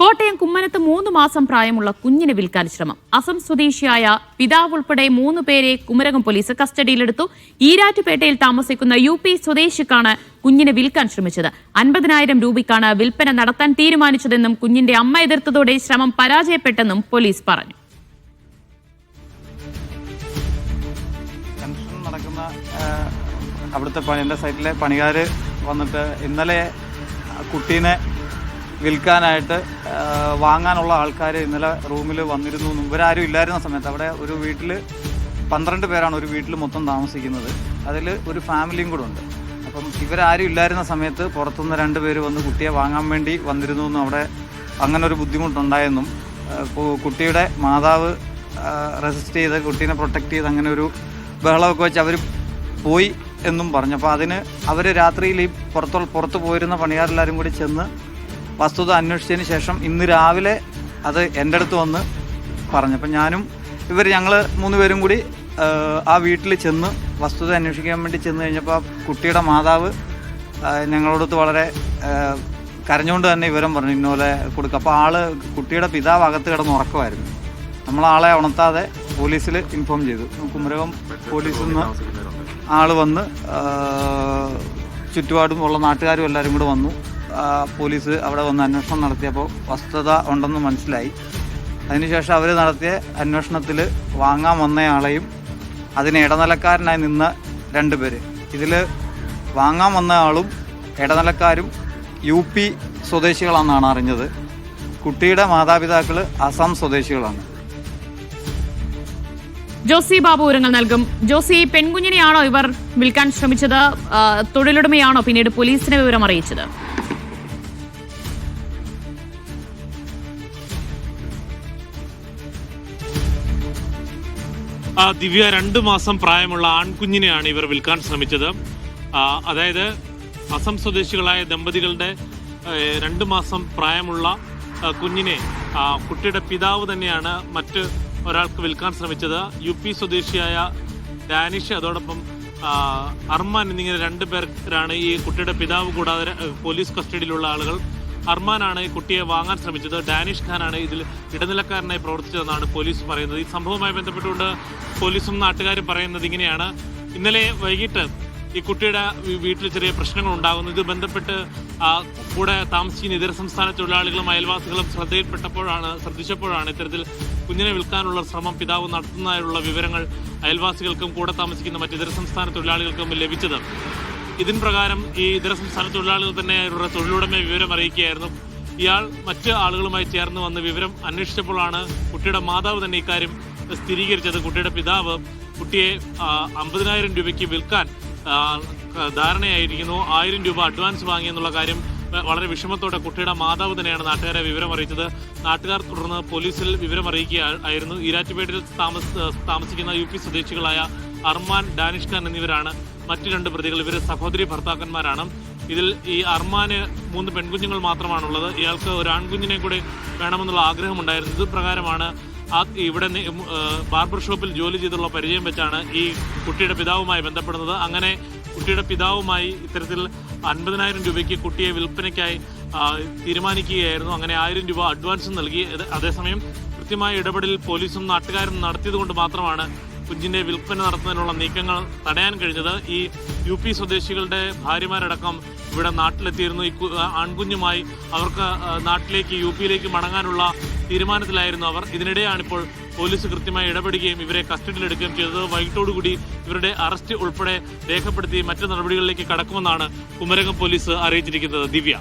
കോട്ടയം കുമ്മനത്ത് 3 മാസം പ്രായമുള്ള കുഞ്ഞിനെ വിൽക്കാൻ ശ്രമം. അസം സ്വദേശിയായ പിതാവ് ഉൾപ്പെടെ 3 പേരെ കുമരകം പോലീസ് കസ്റ്റഡിയിലെടുത്തു. ഈരാറ്റുപേട്ടയിൽ താമസിക്കുന്ന UP സ്വദേശിക്കാണ് കുഞ്ഞിനെ വിൽക്കാൻ ശ്രമിച്ചത്. 50,000 രൂപയ്ക്കാണ് വിൽപ്പന നടത്താൻ തീരുമാനിച്ചതെന്നും കുഞ്ഞിന്റെ അമ്മ എതിർത്തതോടെ ശ്രമം പരാജയപ്പെട്ടെന്നും പോലീസ് പറഞ്ഞു. അവിടുത്തെ എൻ്റെ സൈറ്റിലെ പണിക്കാർ വന്നിട്ട് ഇന്നലെ കുട്ടീനെ വിൽക്കാനായിട്ട് വാങ്ങാനുള്ള ആൾക്കാർ ഇന്നലെ റൂമിൽ വന്നിരുന്നു. ഇവരാരും ഇല്ലായിരുന്ന സമയത്ത് അവിടെ ഒരു വീട്ടിൽ 12 പേരാണ് ഒരു വീട്ടിൽ മൊത്തം താമസിക്കുന്നത്. അതിൽ ഒരു ഫാമിലിയും കൂടെ ഉണ്ട്. അപ്പം ഇവരാരും ഇല്ലായിരുന്ന സമയത്ത് പുറത്തുനിന്ന് 2 പേര് വന്ന് കുട്ടിയെ വാങ്ങാൻ വേണ്ടി വന്നിരുന്നു എന്നും അവിടെ അങ്ങനെ ഒരു ബുദ്ധിമുട്ടുണ്ടായെന്നും കുട്ടിയുടെ മാതാവ് റെസിസ്റ്റ് ചെയ്ത് കുട്ടീനെ പ്രൊട്ടക്റ്റ് ചെയ്ത് അങ്ങനെ ഒരു ബഹളമൊക്കെ വെച്ച് അവർ പോയി എന്നും പറഞ്ഞു. അപ്പോൾ അതിന് അവർ രാത്രിയിൽ ഈ പുറത്ത് പോയിരുന്ന പണിക്കാരെല്ലാവരും കൂടി ചെന്ന് വസ്തുത അന്വേഷിച്ചതിന് ശേഷം ഇന്ന് രാവിലെ അത് എൻ്റെ അടുത്ത് വന്ന് പറഞ്ഞു. അപ്പം ഞങ്ങൾ 3 പേരും കൂടി ആ വീട്ടിൽ ചെന്ന് വസ്തുത അന്വേഷിക്കാൻ വേണ്ടി ചെന്ന് കഴിഞ്ഞപ്പോൾ കുട്ടിയുടെ മാതാവ് ഞങ്ങളോടൊത്ത് വളരെ കരഞ്ഞുകൊണ്ട് തന്നെ വിവരം പറഞ്ഞു ഇന്നോലെ കൊടുക്കുക. അപ്പോൾ കുട്ടിയുടെ പിതാവ് അകത്ത് കിടന്ന് ഉറക്കമായിരുന്നു. നമ്മളാളെ ഉണർത്താതെ പോലീസിൽ ഇൻഫോം ചെയ്തു. കുമരകം പോലീസിൽ നിന്ന് ആൾ വന്ന് ചുറ്റുപാടും ഉള്ള നാട്ടുകാരും എല്ലാവരും കൂടെ വന്നു. പോലീസ് അവിടെ വന്ന് അന്വേഷണം നടത്തിയപ്പോൾ വസ്തുത ഉണ്ടെന്ന് മനസ്സിലായി. അതിനുശേഷം അവർ നടത്തിയ അന്വേഷണത്തിൽ വാങ്ങാൻ വന്നയാളെയും അതിന് ഇടനിലക്കാരനായി നിന്ന 2 പേര്, ഇതിൽ വാങ്ങാൻ വന്ന ആളും ഇടനിലക്കാരും UP സ്വദേശികളാണെന്നാണ് അറിഞ്ഞത്. കുട്ടിയുടെ മാതാപിതാക്കൾ അസം സ്വദേശികളാണ്. ജോസി ബാബു വിവരങ്ങൾ നൽകും. ജോസി, പെൺകുഞ്ഞിനെയാണോ ഇവർ വിൽക്കാൻ ശ്രമിച്ചത്? തൊഴിലുടമയാണോ പിന്നീട് പോലീസിനെ വിവരം അറിയിച്ചത്? ദിവ്യ, 2 മാസം പ്രായമുള്ള ആൺകുഞ്ഞിനെയാണ് ഇവർ വിൽക്കാൻ ശ്രമിച്ചത്. അതായത് അസം സ്വദേശികളായ ദമ്പതികളുടെ 2 മാസം പ്രായമുള്ള കുഞ്ഞിനെ കുട്ടിയുടെ പിതാവ് തന്നെയാണ് മറ്റ് ഒരാൾക്ക് വിൽക്കാൻ ശ്രമിച്ചത്. UP സ്വദേശിയായ ഡാനിഷ്, അതോടൊപ്പം അർമാൻ എന്നിങ്ങനെ 2 പേരാണ് ഈ കുട്ടിയുടെ പിതാവ് കൂടാതെ പോലീസ് കസ്റ്റഡിയിലുള്ള ആളുകൾ. അർമാനാണ് ഈ കുട്ടിയെ വാങ്ങാൻ ശ്രമിച്ചത്. ഡാനിഷ് ഖാനാണ് ഇതിൽ ഇടനിലക്കാരനായി പ്രവർത്തിച്ചതെന്നാണ് പോലീസ് പറയുന്നത്. ഈ സംഭവവുമായി ബന്ധപ്പെട്ടുകൊണ്ട് പോലീസും നാട്ടുകാരും പറയുന്നത് ഇങ്ങനെയാണ്. ഇന്നലെ വൈകിട്ട് ഈ കുട്ടിയുടെ വീട്ടിൽ ചെറിയ പ്രശ്നങ്ങൾ ഉണ്ടാകുന്നു. ഇത് ബന്ധപ്പെട്ട് കൂടെ താമസിക്കുന്ന ഇതര സംസ്ഥാന തൊഴിലാളികളും അയൽവാസികളും ശ്രദ്ധിച്ചപ്പോഴാണ് ഇത്തരത്തിൽ കുഞ്ഞിനെ വിൽക്കാനുള്ള ശ്രമം പിതാവ് നടത്തുന്നതായുള്ള വിവരങ്ങൾ അയൽവാസികൾക്കും കൂടെ താമസിക്കുന്ന മറ്റ് ഇതര സംസ്ഥാന തൊഴിലാളികൾക്കും ലഭിച്ചത്. ഇതിന് പ്രകാരം ഈ ഇതര സംസ്ഥാന തൊഴിലാളികൾ തന്നെ ഇവരുടെ തൊഴിലുടമയെ വിവരം അറിയിക്കുകയായിരുന്നു. ഇയാൾ മറ്റ് ആളുകളുമായി ചേർന്ന് വന്ന് വിവരം അന്വേഷിച്ചപ്പോഴാണ് കുട്ടിയുടെ മാതാവ് തന്നെ ഇക്കാര്യം സ്ഥിരീകരിച്ചത്. കുട്ടിയുടെ പിതാവ് കുട്ടിയെ 50,000 രൂപയ്ക്ക് വിൽക്കാൻ ധാരണയായിരിക്കുന്നു. 1000 രൂപ അഡ്വാൻസ് വാങ്ങിയെന്നുള്ള കാര്യം വളരെ വിഷമത്തോടെ കുട്ടിയുടെ മാതാവ് തന്നെയാണ് നാട്ടുകാരെ വിവരം അറിയിച്ചത്. നാട്ടുകാർ തുടർന്ന് പോലീസിൽ വിവരം അറിയിക്കുകയായിരുന്നു. ഈരാറ്റുപേട്ടയിൽ താമസിക്കുന്ന UP സ്വദേശികളായ അർമാൻ, ഡാനിഷ് ഖാൻ എന്നിവരാണ് മറ്റ് 2 പ്രതികൾ. ഇവർ സഹോദരി ഭർത്താക്കന്മാരാണ്. ഇതിൽ ഈ അർമാന് 3 പെൺകുഞ്ഞുങ്ങൾ മാത്രമാണുള്ളത്. ഇയാൾക്ക് ഒരു ആൺകുഞ്ഞിനെ കൂടി വേണമെന്നുള്ള ആഗ്രഹമുണ്ടായിരുന്നു. ഇത് പ്രകാരമാണ് ഇവിടെ ബാർബർ ഷോപ്പിൽ ജോലി ചെയ്തുള്ള പരിചയം വെച്ചാണ് ഈ കുട്ടിയുടെ പിതാവുമായി ബന്ധപ്പെടുന്നത്. അങ്ങനെ കുട്ടിയുടെ പിതാവുമായി ഇത്തരത്തിൽ 50,000 രൂപയ്ക്ക് കുട്ടിയെ വിൽപ്പനയ്ക്കായി തീരുമാനിക്കുകയായിരുന്നു. അങ്ങനെ 1000 രൂപ അഡ്വാൻസും നൽകി. അതേസമയം കൃത്യമായ ഇടപെടൽ പോലീസും നാട്ടുകാരും നടത്തിയതുകൊണ്ട് മാത്രമാണ് കുഞ്ഞിന്റെ വിൽപ്പന നടത്തുന്നതിനുള്ള നീക്കങ്ങൾ തടയാൻ കഴിഞ്ഞത്. ഈ UP സ്വദേശികളുടെ ഭാര്യമാരടക്കം ഇവിടെ നാട്ടിലെത്തിയിരുന്നു. ഈ ആൺകുഞ്ഞുമായി അവർക്ക് നാട്ടിലേക്ക് UPയിലേക്ക് മടങ്ങാനുള്ള തീരുമാനത്തിലായിരുന്നു അവർ. ഇതിനിടെയാണിപ്പോൾ പോലീസ് കൃത്യമായി ഇടപെടുകയും ഇവരെ കസ്റ്റഡിയിലെടുക്കുകയും ചെയ്തത്. വൈകിട്ടോടുകൂടി ഇവരുടെ അറസ്റ്റ് ഉൾപ്പെടെ രേഖപ്പെടുത്തി മറ്റ് നടപടികളിലേക്ക് കടക്കുമെന്നാണ് കുമരകം പോലീസ് അറിയിച്ചിരിക്കുന്നത്. ദിവ്യ.